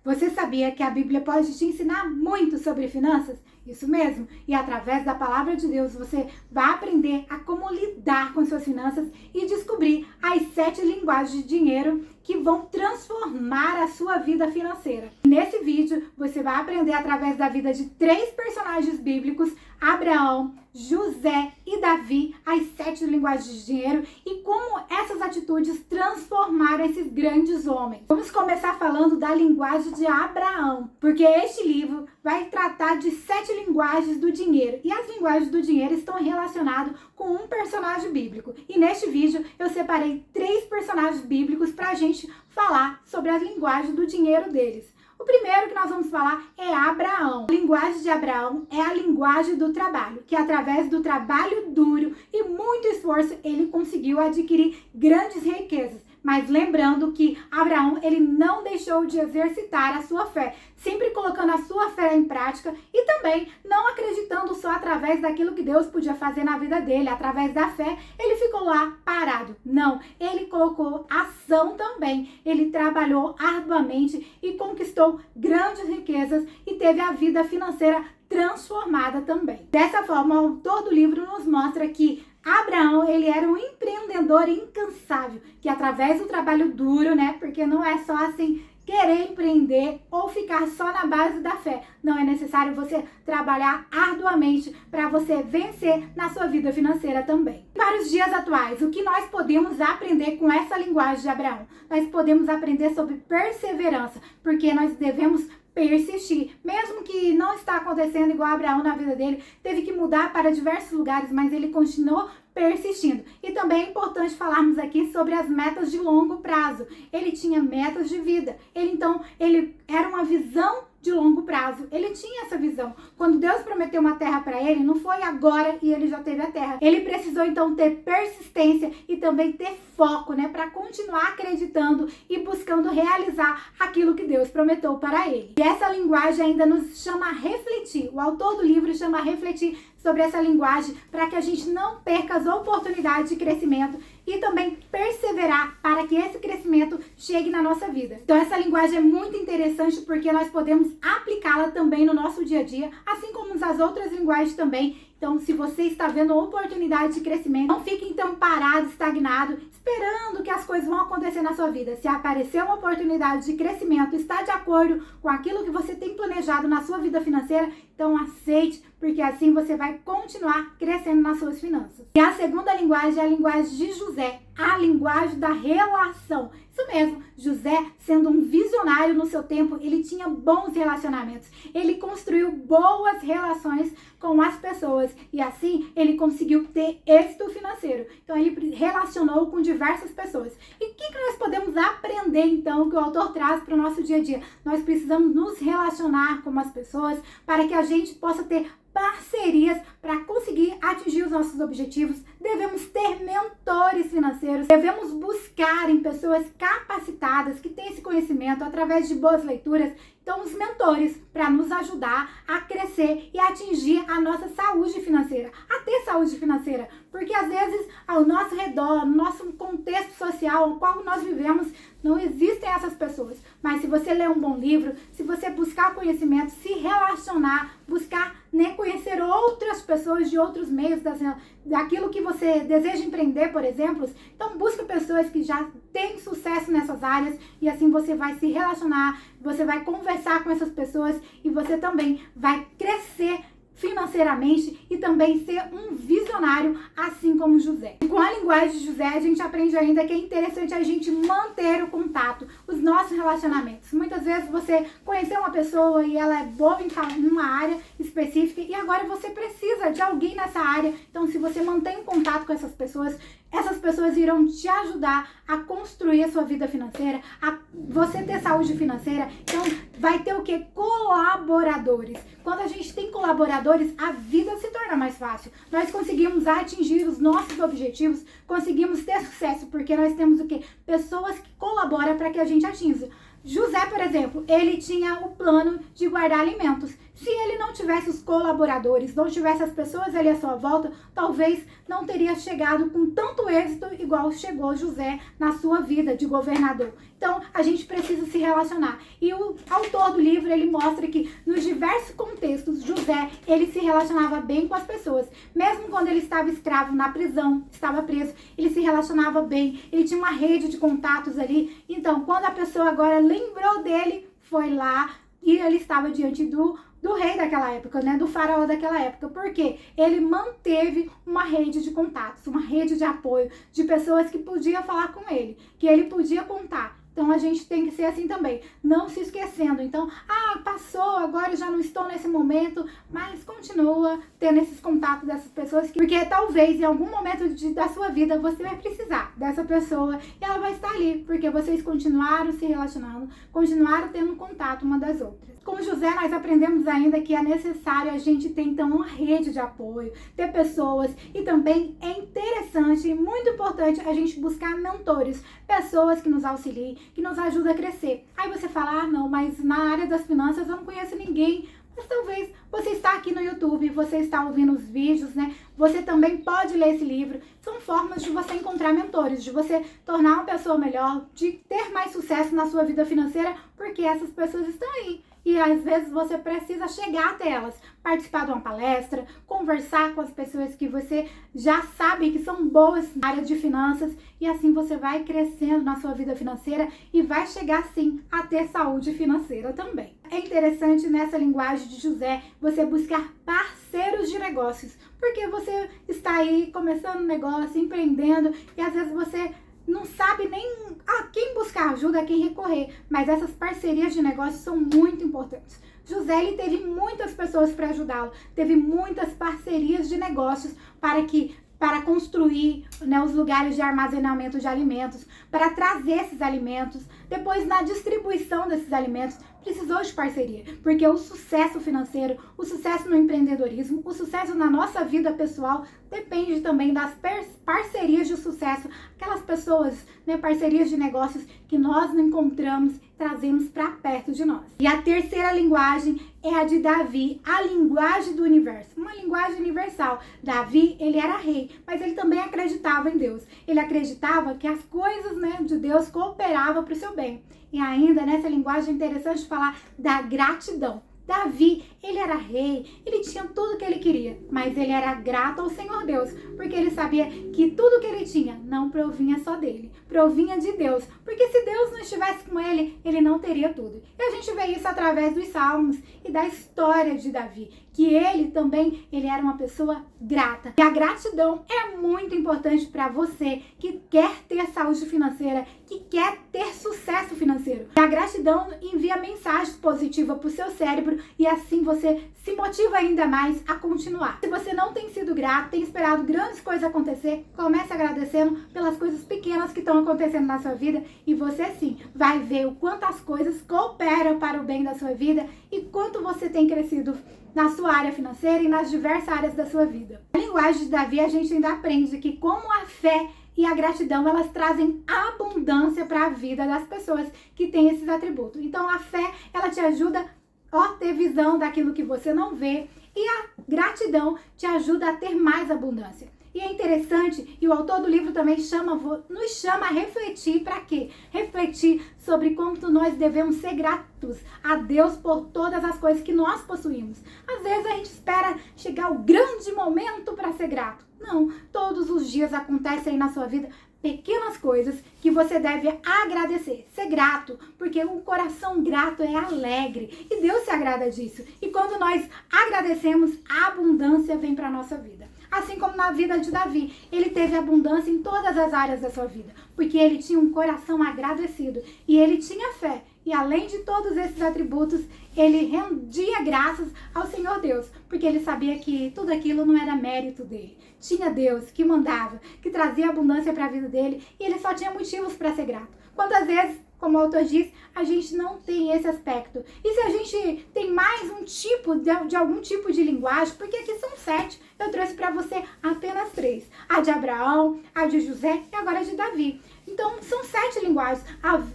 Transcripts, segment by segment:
Você sabia que a Bíblia pode te ensinar muito sobre finanças? Isso mesmo, e através da palavra de Deus você vai aprender a como lidar com suas finanças e descobrir as 7 linguagens de dinheiro que vão transformar a sua vida financeira. Nesse vídeo você vai aprender através da vida de 3 personagens bíblicos, Abraão, José e Davi, as 7 linguagens de dinheiro e como essas atitudes transformaram esses grandes homens. Vamos começar falando da linguagem de Abraão, porque este livro vai tratar de 7 linguagens do dinheiro e as linguagens do dinheiro estão relacionadas com um personagem bíblico. E neste vídeo eu separei 3 personagens bíblicos para a gente falar sobre as linguagens do dinheiro deles. O primeiro que nós vamos falar é Abraão. A linguagem de Abraão é a linguagem do trabalho, que através do trabalho duro e muito esforço ele conseguiu adquirir grandes riquezas. Mas lembrando que Abraão ele não deixou de exercitar a sua fé, sempre colocando a sua fé em prática e também não acreditando só através daquilo que Deus podia fazer na vida dele, através da fé, ele ficou lá parado. Não, ele colocou ação também, ele trabalhou arduamente e conquistou grandes riquezas e teve a vida financeira transformada também. Dessa forma, o autor do livro nos mostra que Abraão, ele era um empreendedor incansável, que através do trabalho duro, né, porque não é só assim querer empreender ou ficar só na base da fé. Não é necessário você trabalhar arduamente para você vencer na sua vida financeira também. Para os dias atuais, o que nós podemos aprender com essa linguagem de Abraão? Nós podemos aprender sobre perseverança, porque nós devemos persistir, mesmo que não está acontecendo igual Abraão na vida dele, teve que mudar para diversos lugares, mas ele continuou persistindo. E também é importante falarmos aqui sobre as metas de longo prazo. Ele tinha metas de vida. Ele era uma visão de longo prazo. Ele tinha essa visão. Quando Deus prometeu uma terra para ele, não foi agora e ele já teve a terra. Ele precisou então ter persistência e também ter foco, né, para continuar acreditando e buscando realizar aquilo que Deus prometeu para ele. E essa linguagem ainda nos chama a refletir. O autor do livro chama a refletir sobre essa linguagem para que a gente não perca as oportunidades de crescimento e também perseverar para que esse crescimento chegue na nossa vida. Então essa linguagem é muito interessante porque nós podemos aplicá-la também no nosso dia a dia, assim como as outras linguagens também. Então, se você está vendo uma oportunidade de crescimento, não fique então parado, estagnado, esperando que as coisas vão acontecer na sua vida. Se aparecer uma oportunidade de crescimento, está de acordo com aquilo que você tem planejado na sua vida financeira, então aceite, porque assim você vai continuar crescendo nas suas finanças. E a segunda linguagem é a linguagem de José, a linguagem da relação. Isso mesmo, José, sendo um visionário no seu tempo, ele tinha bons relacionamentos. Ele construiu boas relações com as pessoas e assim ele conseguiu ter êxito financeiro. Então ele relacionou com diversas pessoas. E o que nós podemos aprender então que o autor traz para o nosso dia a dia? Nós precisamos nos relacionar com as pessoas para que a gente possa ter parcerias para conseguir atingir os nossos objetivos. Devemos ter mentores financeiros, devemos buscar em pessoas capacitadas que têm esse conhecimento através de boas leituras. Então, os mentores para nos ajudar a crescer e atingir a nossa saúde financeira, a ter saúde financeira, porque às vezes ao nosso redor, no nosso contexto social, no qual nós vivemos, não existem essas pessoas. Mas se você ler um bom livro, se você buscar conhecimento, se relacionar, buscar, né, conhecer outras pessoas de outros meios, daquilo que você deseja empreender, por exemplo, então busca pessoas que já têm sucesso nessas áreas e assim você vai se relacionar, você vai conversar com essas pessoas e você também vai crescer financeiramente e também ser um visionário, assim como José. E com a linguagem de José, a gente aprende ainda que é interessante a gente manter o contato, os nossos relacionamentos. Muitas vezes você conheceu uma pessoa e ela é boa em uma área específica e agora você precisa de alguém nessa área. Então, se você mantém um contato com essas pessoas irão te ajudar a construir a sua vida financeira, a você ter saúde financeira. Então, vai ter o quê? Colaboradores. Quando a gente tem colaboradores, a vida se torna mais fácil. Nós conseguimos atingir os nossos objetivos, conseguimos ter sucesso, porque nós temos o quê? Pessoas que colaboram para que a gente atinja. José, por exemplo, ele tinha o plano de guardar alimentos. Se ele não tivesse os colaboradores, não tivesse as pessoas ali à sua volta, talvez não teria chegado com tanto êxito igual chegou José na sua vida de governador. Então, Então, a gente precisa se relacionar. E o autor do livro, ele mostra que nos diversos contextos, José, ele se relacionava bem com as pessoas. Mesmo quando ele estava escravo na prisão, estava preso, ele se relacionava bem, ele tinha uma rede de contatos ali. Então, quando a pessoa agora lembrou dele, foi lá e ele estava diante do rei daquela época, né, do faraó daquela época, porque ele manteve uma rede de contatos, uma rede de apoio, de pessoas que podiam falar com ele, que ele podia contar. Então, a gente tem que ser assim também, não se esquecendo. Então, passou, agora eu já não estou nesse momento, mas continua tendo esses contatos dessas pessoas, porque talvez em algum momento da sua vida você vai precisar dessa pessoa e ela vai estar ali, porque vocês continuaram se relacionando, continuaram tendo contato uma das outras. Com José, nós aprendemos ainda que é necessário a gente ter, então, uma rede de apoio, ter pessoas, e também é interessante e muito importante a gente buscar mentores, pessoas que nos auxiliem, que nos ajudam a crescer. Aí você fala, não, mas na área das finanças eu não conheço ninguém. Mas talvez você está aqui no YouTube, você está ouvindo os vídeos, né? Você também pode ler esse livro. São formas de você encontrar mentores, de você tornar uma pessoa melhor, de ter mais sucesso na sua vida financeira, porque essas pessoas estão aí. E às vezes você precisa chegar até elas, participar de uma palestra, conversar com as pessoas que você já sabe que são boas na área de finanças, e assim você vai crescendo na sua vida financeira e vai chegar sim a ter saúde financeira também. É interessante nessa linguagem de José você buscar parceiros de negócios, porque você está aí começando um negócio, empreendendo, e às vezes você não sabe nem a quem buscar ajuda, a quem recorrer, mas essas parcerias de negócios são muito importantes. José, ele teve muitas pessoas para ajudá-lo, teve muitas parcerias de negócios para construir, né, os lugares de armazenamento de alimentos, para trazer esses alimentos. Depois, na distribuição desses alimentos, precisou de parceria, porque o sucesso financeiro, o sucesso no empreendedorismo, o sucesso na nossa vida pessoal depende também das parcerias de sucesso, aquelas pessoas, né, parcerias de negócios que nós encontramos, trazemos para perto de nós. E a terceira linguagem é a de Davi, a linguagem do universo, uma linguagem universal. Davi, ele era rei, mas ele também acreditava em Deus. Ele acreditava que as coisas, né, de Deus cooperavam para o seu bem. E ainda nessa linguagem é interessante falar da gratidão. Davi, ele era rei, ele tinha tudo que ele queria, mas ele era grato ao Senhor Deus, porque ele sabia que tudo que ele tinha não provinha só dele, provinha de Deus, porque se Deus não estivesse com ele, ele não teria tudo. E a gente vê isso através dos Salmos e da história de Davi, que ele também, ele era uma pessoa grata. E a gratidão é muito importante para você que quer ter saúde financeira, que quer ter sucesso financeiro. E a gratidão envia mensagens positivas para o seu cérebro e assim você se motiva ainda mais a continuar. Se você não tem sido grato, tem esperado grandes coisas acontecer, comece agradecendo pelas coisas pequenas que estão acontecendo na sua vida e você sim vai ver o quanto as coisas cooperam para o bem da sua vida e quanto você tem crescido na sua área financeira e nas diversas áreas da sua vida. Na linguagem de Davi, a gente ainda aprende que como a fé e a gratidão, elas trazem abundância para a vida das pessoas que têm esses atributos. Então, a fé, ela te ajuda a ter visão daquilo que você não vê e a gratidão te ajuda a ter mais abundância. E é interessante, e o autor do livro também nos chama a refletir. Para quê? Refletir sobre como nós devemos ser gratos a Deus por todas as coisas que nós possuímos. Às vezes a gente espera chegar o grande momento para ser grato. Não, todos os dias acontecem aí na sua vida pequenas coisas que você deve agradecer, ser grato, porque um coração grato é alegre e Deus se agrada disso. E quando nós agradecemos, a abundância vem para a nossa vida. Assim como na vida de Davi, ele teve abundância em todas as áreas da sua vida, porque ele tinha um coração agradecido e ele tinha fé. E além de todos esses atributos, ele rendia graças ao Senhor Deus, porque ele sabia que tudo aquilo não era mérito dele. Tinha Deus que mandava, que trazia abundância para a vida dele e ele só tinha motivos para ser grato. Quantas vezes, como o autor diz, a gente não tem esse aspecto? E se a gente tem mais um tipo de algum tipo de linguagem, porque aqui são 7, eu trouxe para você apenas 3. A de Abraão, a de José e agora a de Davi. Então, são 7 linguagens.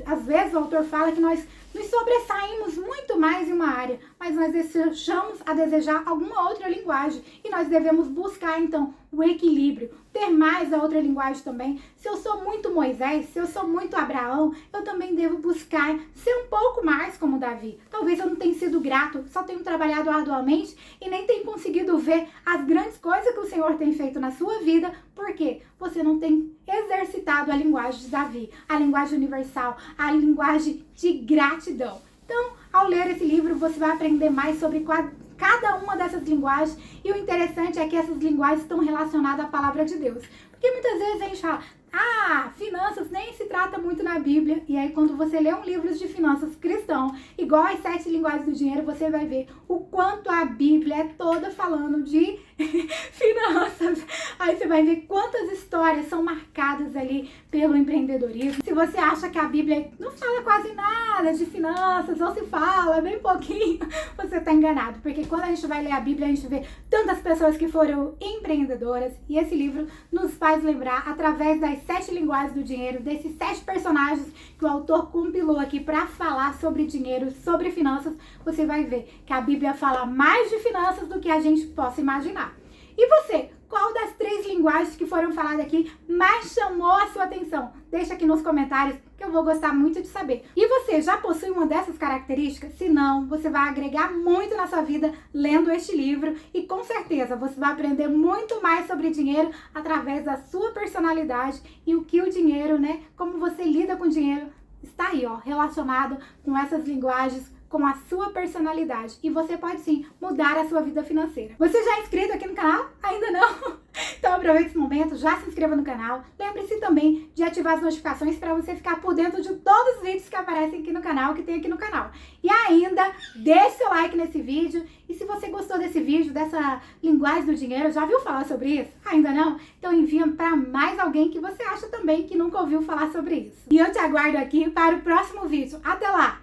Às vezes o autor fala que nós nos sobressaímos muito muito mais em uma área, mas nós deixamos a desejar alguma outra linguagem e nós devemos buscar então o equilíbrio, ter mais a outra linguagem também. Se eu sou muito Moisés, se eu sou muito Abraão, eu também devo buscar ser um pouco mais como Davi. Talvez eu não tenha sido grato, só tenho trabalhado arduamente e nem tenho conseguido ver as grandes coisas que o Senhor tem feito na sua vida, porque você não tem exercitado a linguagem de Davi, a linguagem universal, a linguagem de gratidão. Então, ao ler esse livro, você vai aprender mais sobre cada uma dessas linguagens, e o interessante é que essas linguagens estão relacionadas à palavra de Deus. Porque muitas vezes a gente fala, finanças nem se trata muito na Bíblia, e aí quando você lê um livro de finanças cristão, igual as 7 linguagens do dinheiro, você vai ver o quanto a Bíblia é toda falando de finanças. Aí você vai ver quantas histórias são marcadas ali pelo empreendedorismo. Se você acha que a Bíblia não fala quase nada de finanças, ou se fala bem pouquinho, você está enganado. Porque quando a gente vai ler a Bíblia, a gente vê tantas pessoas que foram empreendedoras, e esse livro nos faz lembrar, através das 7 linguagens do dinheiro, desses 7 personagens que o autor compilou aqui para falar sobre dinheiro, sobre finanças. Você vai ver que a Bíblia fala mais de finanças do que a gente possa imaginar. E você, qual das 3 linguagens que foram faladas aqui mais chamou a sua atenção? Deixa aqui nos comentários que eu vou gostar muito de saber. E você já possui uma dessas características? Se não, você vai agregar muito na sua vida lendo este livro, e com certeza você vai aprender muito mais sobre dinheiro através da sua personalidade e o que o dinheiro, como você lida com o dinheiro, está aí, relacionado com essas linguagens, com a sua personalidade, e você pode sim mudar a sua vida financeira. Você já é inscrito aqui no canal? Ainda não? Então aproveite esse momento, já se inscreva no canal. Lembre-se também de ativar as notificações para você ficar por dentro de todos os vídeos que aparecem aqui no canal, que tem aqui no canal. E ainda, deixe seu like nesse vídeo, e se você gostou desse vídeo, dessa linguagem do dinheiro, já ouviu falar sobre isso? Ainda não? Então envia para mais alguém que você acha também que nunca ouviu falar sobre isso. E eu te aguardo aqui para o próximo vídeo. Até lá!